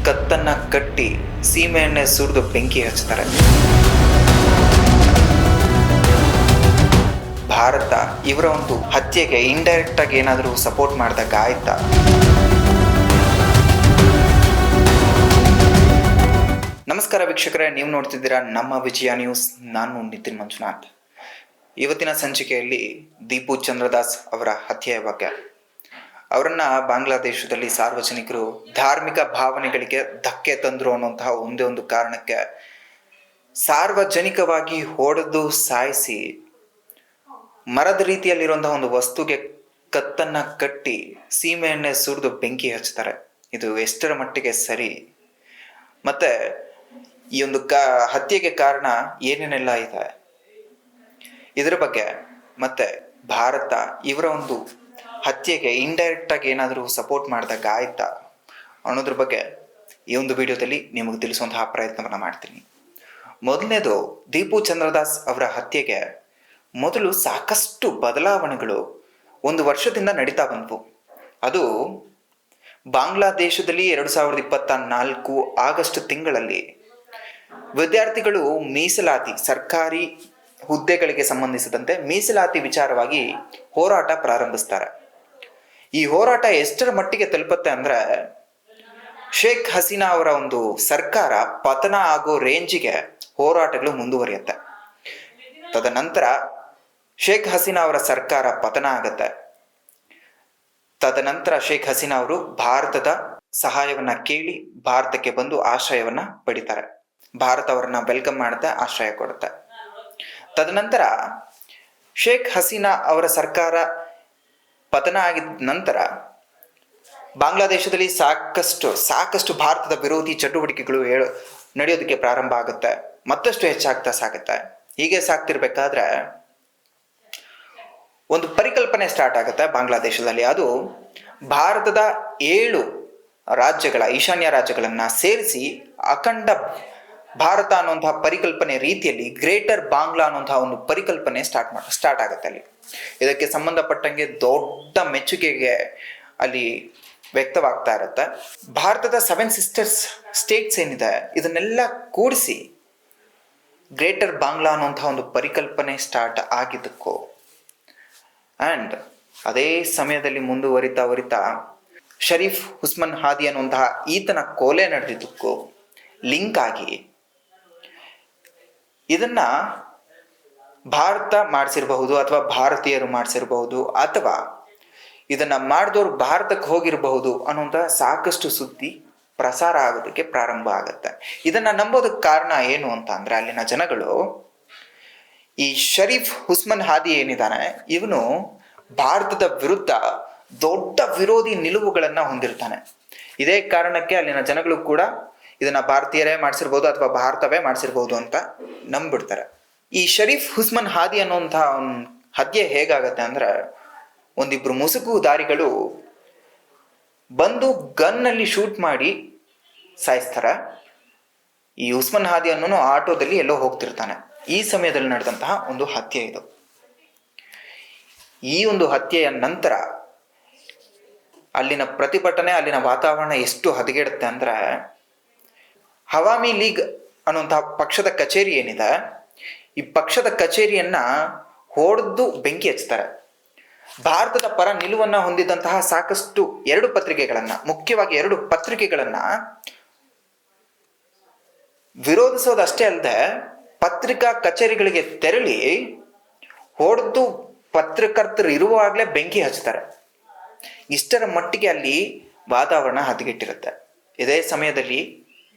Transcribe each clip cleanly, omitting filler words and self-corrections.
ಕತ್ತನ್ನ ಕಟ್ಟಿ ಸೀಮೆಎಣ್ಣೆ ಸುರಿದು ಬೆಂಕಿ ಹಚ್ತಾರೆ. ಭಾರತ ಇವರ ಒಂದು ಹತ್ಯೆಗೆ ಇಂಡೈರೆಕ್ಟ್ ಆಗಿ ಏನಾದರೂ ಸಪೋರ್ಟ್ ಮಾಡಿದಾಗ ಆಯ್ತಾ? ನಮಸ್ಕಾರ ವೀಕ್ಷಕರೇ, ನೀವು ನೋಡ್ತಿದ್ದೀರಾ ನಮ್ಮ ವಿಜಯ ನ್ಯೂಸ್. ನಾನು ನಿತಿನ್ ಮಂಜುನಾಥ್. ಇವತ್ತಿನ ಸಂಚಿಕೆಯಲ್ಲಿ ದೀಪು ಚಂದ್ರದಾಸ್ ಅವರ ಹತ್ಯೆಯ ಬಗ್ಗೆ. ಅವರನ್ನ ಬಾಂಗ್ಲಾದೇಶದಲ್ಲಿ ಸಾರ್ವಜನಿಕರು ಧಾರ್ಮಿಕ ಭಾವನೆಗಳಿಗೆ ಧಕ್ಕೆ ತಂದ್ರು ಅನ್ನುವಂತಹ ಒಂದೇ ಒಂದು ಕಾರಣಕ್ಕೆ ಸಾರ್ವಜನಿಕವಾಗಿ ಹೊಡೆದು ಸಾಯಿಸಿ ಮರದ ರೀತಿಯಲ್ಲಿರುವಂತಹ ಒಂದು ವಸ್ತುಗೆ ಕತ್ತನ್ನ ಕಟ್ಟಿ ಸೀಮೆಎಣ್ಣೆ ಸುರಿದು ಬೆಂಕಿ ಹಚ್ತಾರೆ. ಇದು ಎಷ್ಟರ ಮಟ್ಟಿಗೆ ಸರಿ? ಮತ್ತೆ ಈ ಒಂದು ಹತ್ಯೆಗೆ ಕಾರಣ ಏನೇನೆಲ್ಲ ಇದೆ ಇದರ ಬಗ್ಗೆ, ಮತ್ತೆ ಭಾರತ ಇವರ ಒಂದು ಹತ್ಯೆಗೆ ಇಂಡೈರೆಕ್ಟ್ ಆಗಿ ಏನಾದರೂ ಸಪೋರ್ಟ್ ಮಾಡಿದಾಗ ಆಯ್ತಾ ಅನ್ನೋದ್ರ ಬಗ್ಗೆ ಈ ಒಂದು ವಿಡಿಯೋದಲ್ಲಿ ನಿಮಗೆ ತಿಳಿಸುವಂತಹ ಪ್ರಯತ್ನವನ್ನು ಮಾಡ್ತೀನಿ. ಮೊದಲನೇದು, ದೀಪು ಚಂದ್ರದಾಸ್ ಅವರ ಹತ್ಯೆಗೆ ಮೊದಲು ಸಾಕಷ್ಟು ಬದಲಾವಣೆಗಳು ಒಂದು ವರ್ಷದಿಂದ ನಡೀತಾ ಬಂದವು. ಅದು ಬಾಂಗ್ಲಾದೇಶದಲ್ಲಿ 2024 ಆಗಸ್ಟ್ ತಿಂಗಳಲ್ಲಿ ವಿದ್ಯಾರ್ಥಿಗಳು ಮೀಸಲಾತಿ, ಸರ್ಕಾರಿ ಹುದ್ದೆಗಳಿಗೆ ಸಂಬಂಧಿಸಿದಂತೆ ಮೀಸಲಾತಿ ವಿಚಾರವಾಗಿ ಹೋರಾಟ ಪ್ರಾರಂಭಿಸ್ತಾರೆ. ಈ ಹೋರಾಟ ಎಷ್ಟರ ಮಟ್ಟಿಗೆ ತಲುಪುತ್ತೆ ಅಂದ್ರೆ, ಶೇಖ್ ಹಸೀನಾ ಅವರ ಒಂದು ಸರ್ಕಾರ ಪತನ ಆಗೋ ರೇಂಜಿಗೆ ಹೋರಾಟಗಳು ಮುಂದುವರಿಯುತ್ತೆ. ತದನಂತರ ಶೇಖ್ ಹಸೀನಾ ಅವರ ಸರ್ಕಾರ ಪತನ ಆಗತ್ತೆ. ತದನಂತರ ಶೇಖ್ ಹಸೀನಾ ಅವರು ಭಾರತದ ಸಹಾಯವನ್ನ ಕೇಳಿ ಭಾರತಕ್ಕೆ ಬಂದು ಆಶ್ರಯವನ್ನ ಪಡಿತಾರೆ. ಭಾರತ ಅವರನ್ನ ವೆಲ್ಕಮ್ ಮಾಡುತ್ತೆ, ಆಶ್ರಯ ಕೊಡುತ್ತೆ. ತದನಂತರ ಶೇಖ್ ಹಸೀನಾ ಅವರ ಸರ್ಕಾರ ಪತನ ಆಗಿದ ನಂತರ ಬಾಂಗ್ಲಾದೇಶದಲ್ಲಿ ಸಾಕಷ್ಟು ಭಾರತದ ವಿರೋಧಿ ಚಟುವಟಿಕೆಗಳು ನಡೆಯೋದಕ್ಕೆ ಪ್ರಾರಂಭ ಆಗುತ್ತೆ. ಮತ್ತಷ್ಟು ಹೆಚ್ಚಾಗ್ತಾ ಸಾಗುತ್ತೆ. ಹೀಗೆ ಸಾಕ್ತಿರ್ಬೇಕಾದ್ರೆ ಒಂದು ಪರಿಕಲ್ಪನೆ ಸ್ಟಾರ್ಟ್ ಆಗುತ್ತೆ ಬಾಂಗ್ಲಾದೇಶದಲ್ಲಿ. ಅದು ಭಾರತದ 7 ರಾಜ್ಯಗಳ, ಈಶಾನ್ಯ ರಾಜ್ಯಗಳನ್ನ ಸೇರಿಸಿ ಅಖಂಡ ಭಾರತ ಅನ್ನುವಂತಹ ಪರಿಕಲ್ಪನೆ ರೀತಿಯಲ್ಲಿ ಗ್ರೇಟರ್ ಬಾಂಗ್ಲಾ ಅನ್ನುವಂತಹ ಒಂದು ಪರಿಕಲ್ಪನೆ ಸ್ಟಾರ್ಟ್ ಆಗುತ್ತೆ ಅಲ್ಲಿ. ಇದಕ್ಕೆ ಸಂಬಂಧಪಟ್ಟಂಗೆ ದೊಡ್ಡ ಮೆಚ್ಚುಗೆಗೆ ಅಲ್ಲಿ ವ್ಯಕ್ತವಾಗ್ತಾ ಇರುತ್ತೆ. ಭಾರತದ 7 ಸಿಸ್ಟರ್ಸ್ ಸ್ಟೇಟ್ಸ್ ಏನಿದೆ ಇದನ್ನೆಲ್ಲ ಕೂಡಿಸಿ ಗ್ರೇಟರ್ ಬಾಂಗ್ಲಾ ಅನ್ನುವಂತಹ ಒಂದು ಪರಿಕಲ್ಪನೆ ಸ್ಟಾರ್ಟ್ ಆಗಿದ್ದಕ್ಕೂ ಅಂಡ್ ಅದೇ ಸಮಯದಲ್ಲಿ ಮುಂದುವರಿತಾ ಶರೀಫ್ ಉಸ್ಮಾನ್ ಹಾದಿ ಅನ್ನುವಂತಹ ಈತನ ಕೊಲೆ ನಡೆದಿದ್ದಕ್ಕೂ ಲಿಂಕ್ ಆಗಿ ಇದನ್ನ ಭಾರತ ಮಾಡಿಸಿರಬಹುದು, ಅಥವಾ ಭಾರತೀಯರು ಮಾಡಿಸಿರಬಹುದು, ಅಥವಾ ಇದನ್ನ ಮಾಡಿದವರು ಭಾರತಕ್ಕೆ ಹೋಗಿರಬಹುದು ಅನ್ನುವಂತಹ ಸಾಕಷ್ಟು ಸುದ್ದಿ ಪ್ರಸಾರ ಆಗೋದಕ್ಕೆ ಪ್ರಾರಂಭ ಆಗುತ್ತೆ. ಇದನ್ನ ನಂಬೋದಕ್ಕೆ ಕಾರಣ ಏನು ಅಂತ ಅಂದ್ರೆ, ಅಲ್ಲಿನ ಜನಗಳು ಈ ಶರೀಫ್ ಉಸ್ಮಾನ್ ಹಾದಿ ಏನಿದ್ದಾನೆ ಇವನು ಭಾರತದ ವಿರುದ್ಧ ದೊಡ್ಡ ವಿರೋಧಿ ನಿಲುವುಗಳನ್ನ ಹೊಂದಿರ್ತಾನೆ. ಇದೇ ಕಾರಣಕ್ಕೆ ಅಲ್ಲಿನ ಜನಗಳು ಕೂಡ ಇದನ್ನ ಭಾರತೀಯರೇ ಮಾಡಿಸಿರ್ಬೋದು ಅಥವಾ ಭಾರತವೇ ಮಾಡಿಸಿರ್ಬೋದು ಅಂತ ನಂಬಿಡ್ತಾರೆ. ಈ ಶರೀಫ್ ಉಸ್ಮಾನ್ ಹಾದಿ ಅನ್ನುವಂತಹ ಹತ್ಯೆ ಹೇಗಾಗತ್ತೆ ಅಂದ್ರೆ, ಒಂದಿಬ್ರು ಮುಸುಕುದಾರಿಗಳು ಬಂದು ಗನ್ನಲ್ಲಿ ಶೂಟ್ ಮಾಡಿ ಸಾಯಿಸ್ತಾರೆ. ಈ ಉಸ್ಮಾನ್ ಹಾದಿ ಅನ್ನೋನು ಆಟೋದಲ್ಲಿ ಎಲ್ಲೋ ಹೋಗ್ತಿರ್ತಾನೆ. ಈ ಸಮಯದಲ್ಲಿ ನಡೆದಂತಹ ಒಂದು ಹತ್ಯೆ ಇದು. ಈ ಒಂದು ಹತ್ಯೆಯ ನಂತರ ಅಲ್ಲಿನ ಪ್ರತಿಭಟನೆ, ಅಲ್ಲಿನ ವಾತಾವರಣ ಎಷ್ಟು ಹದಗೆಡುತ್ತೆ ಅಂದ್ರೆ, ಹವಾಮಿ ಲೀಗ್ ಅನ್ನುವಂತಹ ಪಕ್ಷದ ಕಚೇರಿ ಏನಿದೆ, ಈ ಪಕ್ಷದ ಕಚೇರಿಯನ್ನ ಹೊಡೆದು ಬೆಂಕಿ ಹಚ್ತಾರೆ. ಭಾರತದ ಪರ ನಿಲುವನ್ನ ಹೊಂದಿದಂತಹ ಸಾಕಷ್ಟು 2 ಪತ್ರಿಕೆಗಳನ್ನ, ಮುಖ್ಯವಾಗಿ 2 ಪತ್ರಿಕೆಗಳನ್ನ ವಿರೋಧಿಸೋದಷ್ಟೇ ಅಲ್ಲದೆ ಪತ್ರಿಕಾ ಕಚೇರಿಗಳಿಗೆ ತೆರಳಿ ಹೊಡೆದು ಪತ್ರಕರ್ತರು ಇರುವಾಗಲೇ ಬೆಂಕಿ ಹಚ್ತಾರೆ. ಇಷ್ಟರ ಮಟ್ಟಿಗೆ ಅಲ್ಲಿ ವಾತಾವರಣ ಹದಗೆಟ್ಟಿರುತ್ತೆ. ಇದೇ ಸಮಯದಲ್ಲಿ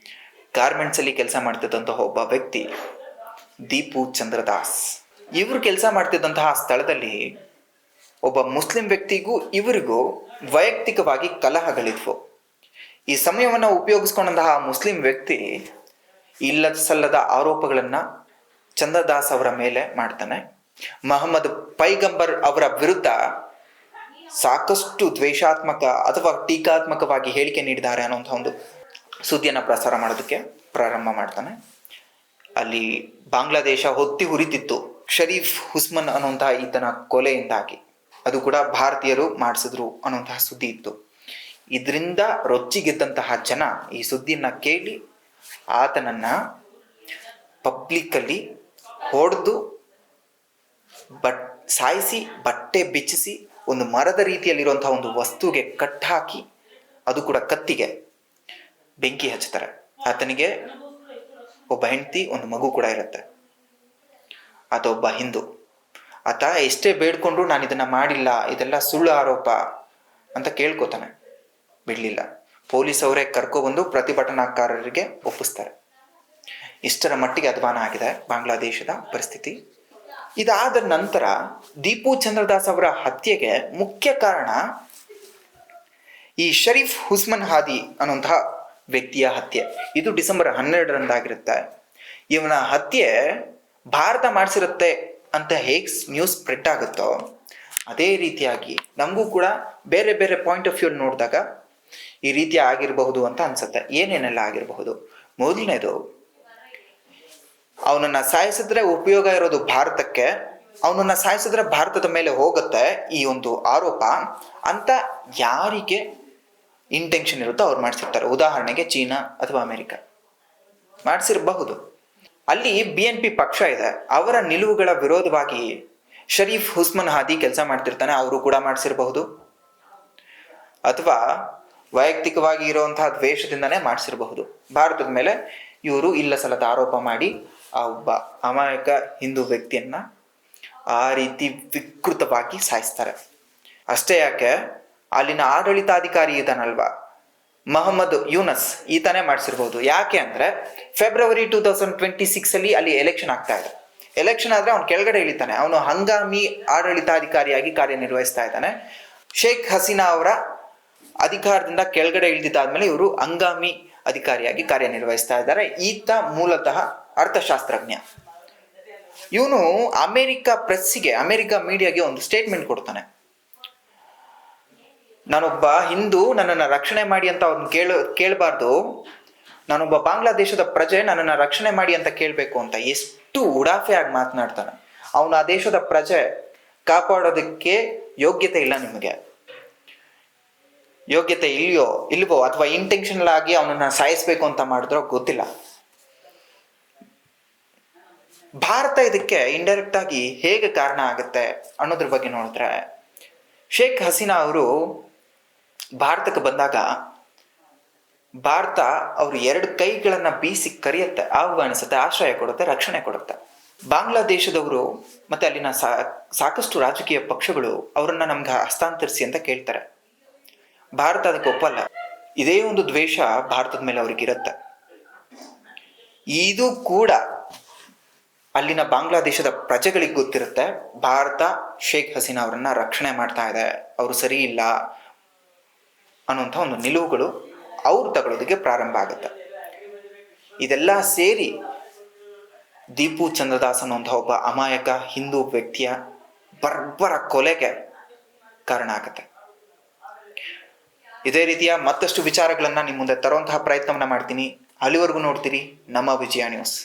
ಗಾರ್ಮೆಂಟ್ಸ್ ಅಲ್ಲಿ ಕೆಲಸ ಮಾಡ್ತಿದ್ದಂತಹ ಒಬ್ಬ ವ್ಯಕ್ತಿ ದೀಪು ಚಂದ್ರದಾಸ್, ಇವರು ಕೆಲಸ ಮಾಡ್ತಿದ್ದಂತಹ ಸ್ಥಳದಲ್ಲಿ ಒಬ್ಬ ಮುಸ್ಲಿಂ ವ್ಯಕ್ತಿಗೂ ಇವರಿಗೂ ವೈಯಕ್ತಿಕವಾಗಿ ಕಲಹಗಳಿದ್ವು. ಈ ಸಮಯವನ್ನು ಉಪಯೋಗಿಸ್ಕೊಂಡಂತಹ ಮುಸ್ಲಿಂ ವ್ಯಕ್ತಿ ಇಲ್ಲದ ಸಲ್ಲದ ಆರೋಪಗಳನ್ನ ಚಂದ್ರದಾಸ್ ಅವರ ಮೇಲೆ ಮಾಡ್ತಾನೆ. ಮೊಹಮ್ಮದ್ ಪೈಗಂಬರ್ ಅವರ ವಿರುದ್ಧ ಸಾಕಷ್ಟು ದ್ವೇಷಾತ್ಮಕ ಅಥವಾ ಟೀಕಾತ್ಮಕವಾಗಿ ಹೇಳಿಕೆ ನೀಡಿದ್ದಾರೆ ಅನ್ನುವಂಥ ಒಂದು ಸುದ್ದಿಯನ್ನ ಪ್ರಸಾರ ಮಾಡೋದಕ್ಕೆ ಪ್ರಾರಂಭ ಮಾಡ್ತಾನೆ. ಅಲ್ಲಿ ಬಾಂಗ್ಲಾದೇಶ ಹೊತ್ತಿ ಹುರಿತಿತ್ತು ಶರೀಫ್ ಉಸ್ಮಾನ್ ಅನ್ನುವಂತಹ ಈತನ ಕೊಲೆಯಿಂದಾಗಿ. ಅದು ಕೂಡ ಭಾರತೀಯರು ಮಾಡಿಸಿದ್ರು ಅನ್ನುವಂತಹ ಸುದ್ದಿ ಇತ್ತು. ಇದರಿಂದ ರೊಚ್ಚಿಗೆದ್ದಂತಹ ಜನ ಈ ಸುದ್ದಿನ ಕೇಳಿ ಆತನನ್ನ ಪಬ್ಲಿಕ್ಕಲ್ಲಿ ಹೊಡೆದು ಸಾಯಿಸಿ, ಬಟ್ಟೆ ಬಿಚ್ಚಿಸಿ, ಒಂದು ಮರದ ರೀತಿಯಲ್ಲಿರುವಂತಹ ಒಂದು ವಸ್ತುಗೆ ಕಟ್ಟಾಕಿ, ಅದು ಕೂಡ ಕತ್ತಿಗೆ ಬೆಂಕಿ ಹಚ್ತಾರೆ. ಆತನಿಗೆ ಒಬ್ಬ ಹೆಂಡತಿ, ಒಂದು ಮಗು ಕೂಡ ಇರುತ್ತೆ. ಆತ ಒಬ್ಬ ಹಿಂದೂ. ಆತ ಎಷ್ಟೇ ಬೇಡ್ಕೊಂಡ್ರು ನಾನು ಇದನ್ನ ಮಾಡಿಲ್ಲ, ಇದೆಲ್ಲ ಸುಳ್ಳು ಆರೋಪ ಅಂತ ಕೇಳ್ಕೊತಾನೆ. ಬಿಡ್ಲಿಲ್ಲ. ಪೊಲೀಸ್ ಅವರೇ ಕರ್ಕೊಬಂದು ಪ್ರತಿಭಟನಾಕಾರರಿಗೆ ಒಪ್ಪಿಸ್ತಾರೆ. ಇಷ್ಟರ ಮಟ್ಟಿಗೆ ಅಧ್ವಾನ ಆಗಿದೆ ಬಾಂಗ್ಲಾದೇಶದ ಪರಿಸ್ಥಿತಿ. ಇದಾದ ನಂತರ ದೀಪು ಚಂದ್ರದಾಸ್ ಅವರ ಹತ್ಯೆಗೆ ಮುಖ್ಯ ಕಾರಣ ಈ ಶರೀಫ್ ಹುಸ್ಮನ್ ಹಾದಿ ಅನ್ನುವಂತಹ ವ್ಯಕ್ತಿಯ ಹತ್ಯೆ. ಇದು ಡಿಸೆಂಬರ್ 12ರಂದಾಗಿರುತ್ತೆ. ಇವನ ಹತ್ಯೆ ಭಾರತ ಮಾಡಿಸಿರುತ್ತೆ ಅಂತ ಹೇಗೆ ನ್ಯೂಸ್ ಸ್ಪ್ರೆಡ್ ಆಗುತ್ತೋ ಅದೇ ರೀತಿಯಾಗಿ ನಮಗೂ ಕೂಡ ಬೇರೆ ಬೇರೆ ಪಾಯಿಂಟ್ ಆಫ್ ವ್ಯೂ ನೋಡಿದಾಗ ಈ ರೀತಿ ಆಗಿರಬಹುದು ಅಂತ ಅನ್ಸುತ್ತೆ. ಏನೇನೆಲ್ಲ ಆಗಿರಬಹುದು? ಮೊದಲನೇದು, ಅವನನ್ನ ಸಾಯಿಸಿದ್ರೆ ಉಪಯೋಗ ಇರೋದು ಭಾರತಕ್ಕೆ, ಅವನನ್ನ ಸಾಯಿಸಿದ್ರೆ ಭಾರತದ ಮೇಲೆ ಹೋಗುತ್ತೆ ಈ ಒಂದು ಆರೋಪ ಅಂತ ಯಾರಿಗೆ ಇಂಟೆನ್ಷನ್ ಇರುತ್ತೋ ಅವ್ರು ಮಾಡಿಸಿರ್ತಾರೆ. ಉದಾಹರಣೆಗೆ ಚೀನಾ ಅಥವಾ ಅಮೆರಿಕ ಮಾಡಿಸಿರಬಹುದು. ಅಲ್ಲಿ BNP ಪಕ್ಷ ಇದೆ, ಅವರ ನಿಲುವುಗಳ ವಿರೋಧವಾಗಿ ಶರೀಫ್ ಹುಸ್ಮನ್ ಹಾದಿ ಕೆಲಸ ಮಾಡ್ತಿರ್ತಾನೆ, ಅವರು ಕೂಡ ಮಾಡಿಸಿರಬಹುದು. ಅಥವಾ ವೈಯಕ್ತಿಕವಾಗಿ ಇರುವಂತಹ ದ್ವೇಷದಿಂದನೇ ಮಾಡಿಸಿರಬಹುದು. ಭಾರತದ ಮೇಲೆ ಇವರು ಇಲ್ಲ ಸಲ್ಲದ ಆರೋಪ ಮಾಡಿ ಆ ಒಬ್ಬ ಅಮಾಯಕ ಹಿಂದೂ ವ್ಯಕ್ತಿಯನ್ನ ಆ ರೀತಿ ವಿಕೃತವಾಗಿ ಸಾಯಿಸ್ತಾರೆ. ಅಷ್ಟೇ ಯಾಕೆ, ಅಲ್ಲಿನ ಆಡಳಿತಾಧಿಕಾರಿ ಇದಾನಲ್ವಾ ಮೊಹಮ್ಮದ್ ಯೂನಸ್, ಈತನೇ ಮಾಡಿಸಿರ್ಬೋದು. ಯಾಕೆ ಅಂದ್ರೆ ಫೆಬ್ರವರಿ 2026 ಅಲ್ಲಿ ಅಲ್ಲಿ ಎಲೆಕ್ಷನ್ ಆಗ್ತಾ ಇದೆ. ಎಲೆಕ್ಷನ್ ಆದ್ರೆ ಅವ್ನು ಕೆಳಗಡೆ ಇಳಿತಾನೆ, ಅವನು ಹಂಗಾಮಿ ಆಡಳಿತಾಧಿಕಾರಿಯಾಗಿ ಕಾರ್ಯನಿರ್ವಹಿಸ್ತಾ ಇದ್ದಾನೆ. ಶೇಖ್ ಹಸೀನಾ ಅವರ ಅಧಿಕಾರದಿಂದ ಕೆಳಗಡೆ ಇಳಿದಿದ್ದಾದ್ಮೇಲೆ ಇವರು ಹಂಗಾಮಿ ಅಧಿಕಾರಿಯಾಗಿ ಕಾರ್ಯನಿರ್ವಹಿಸ್ತಾ ಇದ್ದಾರೆ. ಈತ ಮೂಲತಃ ಅರ್ಥಶಾಸ್ತ್ರಜ್ಞ. ಇವನು ಅಮೆರಿಕ ಪ್ರೆಸ್ಸಿಗೆ, ಅಮೆರಿಕ ಮೀಡಿಯಾಗೆ ಒಂದು ಸ್ಟೇಟ್ಮೆಂಟ್ ಕೊಡ್ತಾನೆ. ನಾನೊಬ್ಬ ಹಿಂದೂ, ನನ್ನನ್ನು ರಕ್ಷಣೆ ಮಾಡಿ ಅಂತ ಅವ್ನು ಕೇಳಬಾರ್ದು, ನಾನೊಬ್ಬ ಬಾಂಗ್ಲಾದೇಶದ ಪ್ರಜೆ, ನನ್ನನ್ನು ರಕ್ಷಣೆ ಮಾಡಿ ಅಂತ ಕೇಳಬೇಕು ಅಂತ. ಎಷ್ಟು ಉಡಾಫೆ ಆಗಿ ಮಾತನಾಡ್ತಾನೆ. ಅವನು ಆ ದೇಶದ ಪ್ರಜೆ, ಕಾಪಾಡೋದಕ್ಕೆ ಯೋಗ್ಯತೆ ಇಲ್ಲ. ನಿಮಗೆ ಯೋಗ್ಯತೆ ಇಲ್ವೋ ಅಥವಾ ಇಂಟೆನ್ಷನಲ್ ಆಗಿ ಅವನನ್ನ ಸಾಯಿಸ್ಬೇಕು ಅಂತ ಮಾಡಿದ್ರೋ ಗೊತ್ತಿಲ್ಲ. ಭಾರತ ಇದಕ್ಕೆ ಇಂಡೈರೆಕ್ಟ್ ಆಗಿ ಹೇಗೆ ಕಾರಣ ಆಗುತ್ತೆ ಅನ್ನೋದ್ರ ಬಗ್ಗೆ ನೋಡಿದ್ರೆ, ಶೇಖ್ ಹಸೀನಾ ಅವರು ಭಾರತಕ್ಕೆ ಬಂದಾಗ ಭಾರತ ಅವರು 2 ಕೈಗಳನ್ನ ಬೀಸಿ ಕರೆಯುತ್ತೆ, ಆಹ್ವಾನಿಸುತ್ತೆ, ಆಶ್ರಯ ಕೊಡುತ್ತೆ, ರಕ್ಷಣೆ ಕೊಡುತ್ತೆ. ಬಾಂಗ್ಲಾದೇಶದವರು ಮತ್ತೆ ಅಲ್ಲಿನ ಸಾಕಷ್ಟು ರಾಜಕೀಯ ಪಕ್ಷಗಳು ಅವರನ್ನ ನಮ್ಗೆ ಹಸ್ತಾಂತರಿಸಿ ಅಂತ ಕೇಳ್ತಾರೆ. ಭಾರತ ಅದಕ್ಕೆ ಒಪ್ಪಲ್ಲ. ಇದೇ ಒಂದು ದ್ವೇಷ ಭಾರತದ ಮೇಲೆ ಅವ್ರಿಗಿರುತ್ತೆ. ಇದು ಕೂಡ ಅಲ್ಲಿನ ಬಾಂಗ್ಲಾದೇಶದ ಪ್ರಜೆಗಳಿಗೆ ಗೊತ್ತಿರುತ್ತೆ. ಭಾರತ ಶೇಖ್ ಹಸೀನಾ ಅವರನ್ನ ರಕ್ಷಣೆ ಮಾಡ್ತಾ ಇದೆ, ಅವರು ಸರಿ ಇಲ್ಲ ಅನ್ನುವಂಥ ಒಂದು ನಿಲುವುಗಳು ಅವ್ರು ತಗೊಳ್ಳೋದಕ್ಕೆ ಪ್ರಾರಂಭ ಆಗುತ್ತೆ. ಇದೆಲ್ಲ ಸೇರಿ ದೀಪು ಚಂದ್ರದಾಸ್ ಅನ್ನುವಂಥ ಒಬ್ಬ ಅಮಾಯಕ ಹಿಂದೂ ವ್ಯಕ್ತಿಯ ಬರ್ಬರ ಕೊಲೆಗೆ ಕಾರಣ ಆಗುತ್ತೆ. ಇದೇ ರೀತಿಯ ಮತ್ತಷ್ಟು ವಿಚಾರಗಳನ್ನ ನಿಮ್ಮ ಮುಂದೆ ತರುವಂತಹ ಪ್ರಯತ್ನವನ್ನ ಮಾಡ್ತೀನಿ. ಅಲ್ಲಿವರೆಗೂ ನೋಡ್ತೀರಿ ನಮ್ಮ ವಿಜಯ ನ್ಯೂಸ್.